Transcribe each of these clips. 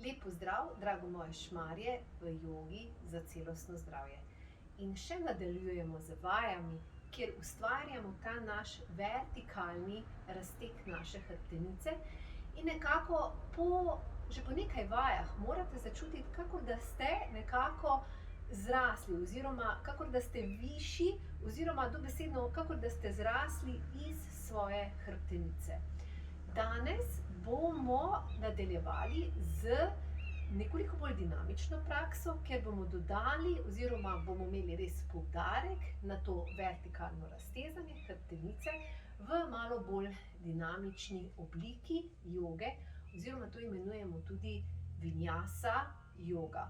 Lep pozdrav, drago moje šmarje v jogi za celostno zdravje. In še nadaljujemo z vajami, kjer ustvarjamo ta naš vertikalni razteg naše hrbtenice in nekako že po nekaj vajah morate začutiti, kakor da ste nekako zrasli oziroma kakor da ste višji oziroma dobesedno, kakor da ste zrasli iz svoje hrbtenice. Danes bomo nadaljevali z nekoliko bolj dinamično prakso, kjer bomo dodali oziroma bomo imeli res poudarek na to vertikalno raztezanje hrbtenice v malo bolj dinamični obliki joge oziroma to imenujemo tudi vinjasa joga.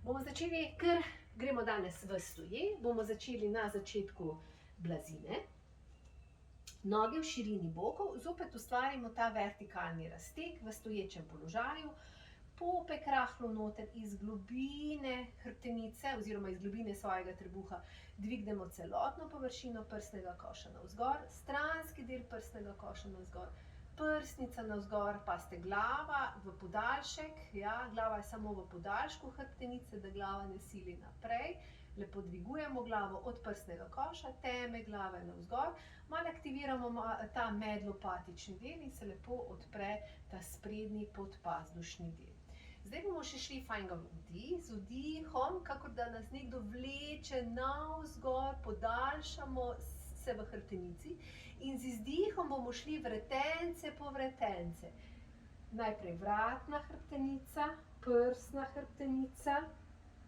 Bomo začeli, ker gremo danes v stoje, bomo začeli na začetku blazine. Noge v širini bokov, zopet ustvarimo ta vertikalni razteg v stoječem položaju, popek rahlo noter iz globine hrbtenice oziroma iz globine svojega trebuha dvignemo celotno površino prsnega koša navzgor, stranski del prsnega koša navzgor, prsnica navzgor, pa ste glava v podaljšek, glava je samo v podaljšku hrbtenice, da glava ne sili naprej. Lepo dvigujemo glavo od prsnega koša, teme glave navzgor, malo aktiviramo ta medlopatični del in se lepo odpre ta sprednji podpazdušni del. Zdaj bomo še šli fajnega vdih, z vdihom, kakor da nas nekdo vleče navzgor, podaljšamo se v hrbtenici in z izdihom bomo šli vretence po vretence. Najprej vratna hrbtenica, prsna hrbtenica,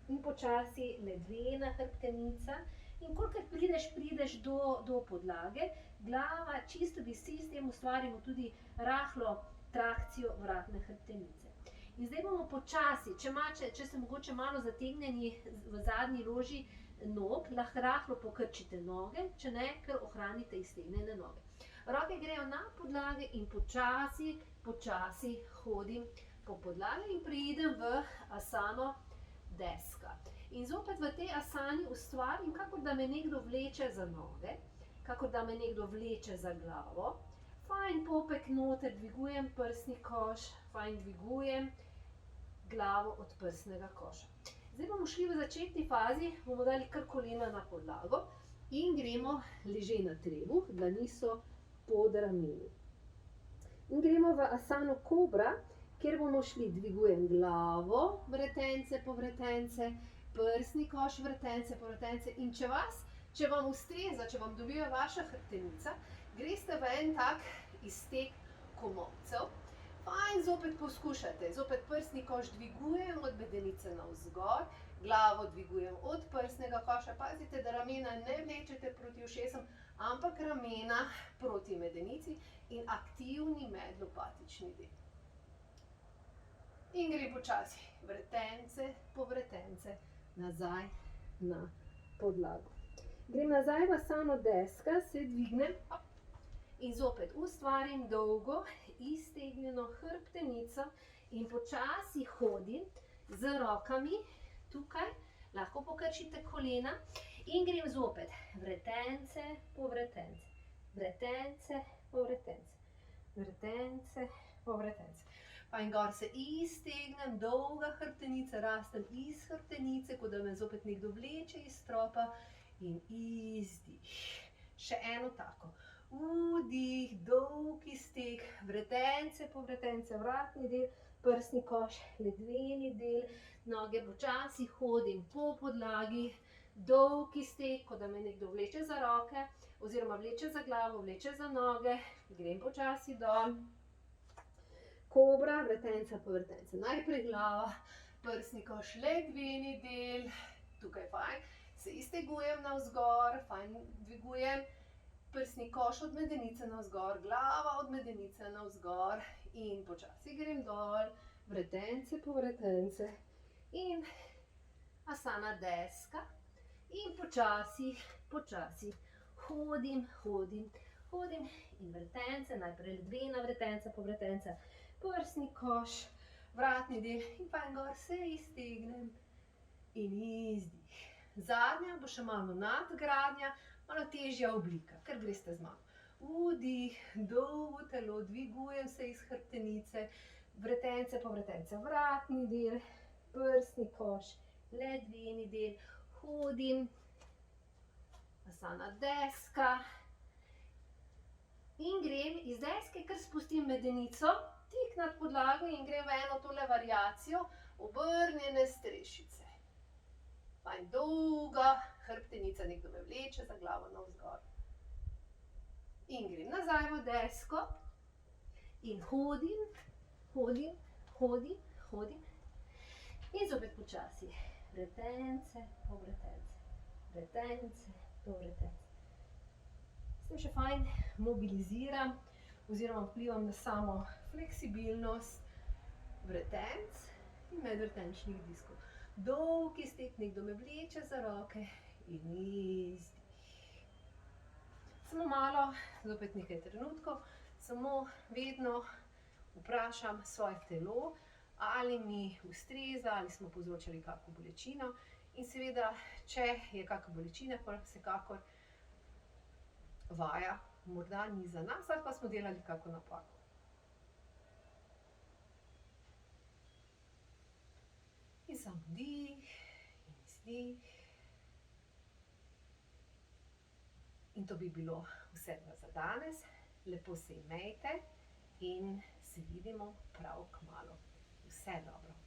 in počasi ledvena hrbtenica in kolikor prideš do podlage, glava čisto visi, s tem ustvarimo tudi rahlo trakcijo vratne hrbtenice. In zdaj bomo počasi, če ste mogoče malo zategnjeni v zadnji loži nog, lahko rahlo pokrčite noge, če ne, ker ohranite iztegnjene noge. Roke grejo na podlage in počasi hodim po podlagi in preidem v asano deska. In zopet v tej asani ustvarim, kakor da me nekdo vleče za noge, kakor da me nekdo vleče za glavo. Fajn popek noter, dvigujem prsni koš, fajn dvigujem glavo od prsnega koša. Zdaj bomo šli v začetni fazi, bomo dali kar kolena na podlago in gremo leže na trebuh, dlani so pod rameni. In gremo v asano kobra, kjer bomo šli, dvigujem glavo, vretence po vretence, prsni koš, vretence po vretence in če vam ustreza, če vam dobiva vaša hrbtenica, greste v en tak izteg komolcev. Fajn, zopet poskušate, zopet prsni koš dvigujem od bedenice navzgor, glavo dvigujem od prsnega koša, pazite, da ramena ne vlečete proti ušesom, ampak ramena proti medenici in aktivni medlopatični del. In gre počasi, vretence po vretence, nazaj na podlago. Grem nazaj v asano deska, se dvignem in zopet ustvarim dolgo, iztegnjeno hrbtenico in počasi hodim z rokami tukaj, lahko pokrčite kolena in grem zopet vretence po vretence, vretence po vretence, vretence po vretence. In gor se iztegnem, dolga hrbtenica, rastem iz hrbtenice, kot da me zopet nekdo vleče iz stropa in izdih. Še eno tako. Vdih, dolg izteg, vretence po vretence, vratni del, prsni koš, ledveni del, noge počasi hodim po podlagi, dolg izteg, kot da me nekdo vleče za roke oziroma vleče za glavo, vleče za noge, grem počasi dol. Kobra, vretenca po vretence. Najprej glava, prsni koš, ledveni del, tukaj fajn, se iztegujem navzgor, fajn dvigujem prsni koš od medenice navzgor, glava od medenice navzgor in počasi grem dol, vretence po vretence in asana deska in počasi hodim in vretence, najprej ledvena vretenca po vretence, prsni koš, vratni del in fajn gor se iztegnem in izdih. Zadnja bo še malo nadgradnja, malo težja oblika, ker greste z mano. Vdih, dolgo telo, dvigujem se iz hrbtenice, Vretence, povretence, vratni del, prsni koš, ledveni del, hodim, asana deska. In grem iz deske, kar spustim medenico, tik nad podlago in grem v eno tole variacijo obrnjene strešice. Fajn dolga hrbtenica, nekdo me vleče za glavo navzgor. In grem nazaj v desko in hodim, hodim, hodim, hodim. In zopet počasi. Vretence, povretence, vretence, povretence. S tem še fajn mobiliziram oziroma vplivam na samo fleksibilnost vretenc in medvretenčnih diskov. Dolg iztek, nekdo me vleče za roke in izdih. Samo malo, zopet nekaj trenutkov, samo vedno vprašam svoje telo, ali mi ustreza, ali smo povzročali kakšno bolečino. In seveda, če je kakšna bolečina, pa vsekakor vaja morda ni za nas, ali pa smo delali kakšno napako. In samo dih in izdih. In to bi bilo vse za danes. Lepo se imejte in se vidimo prav kmalu. Vse dobro.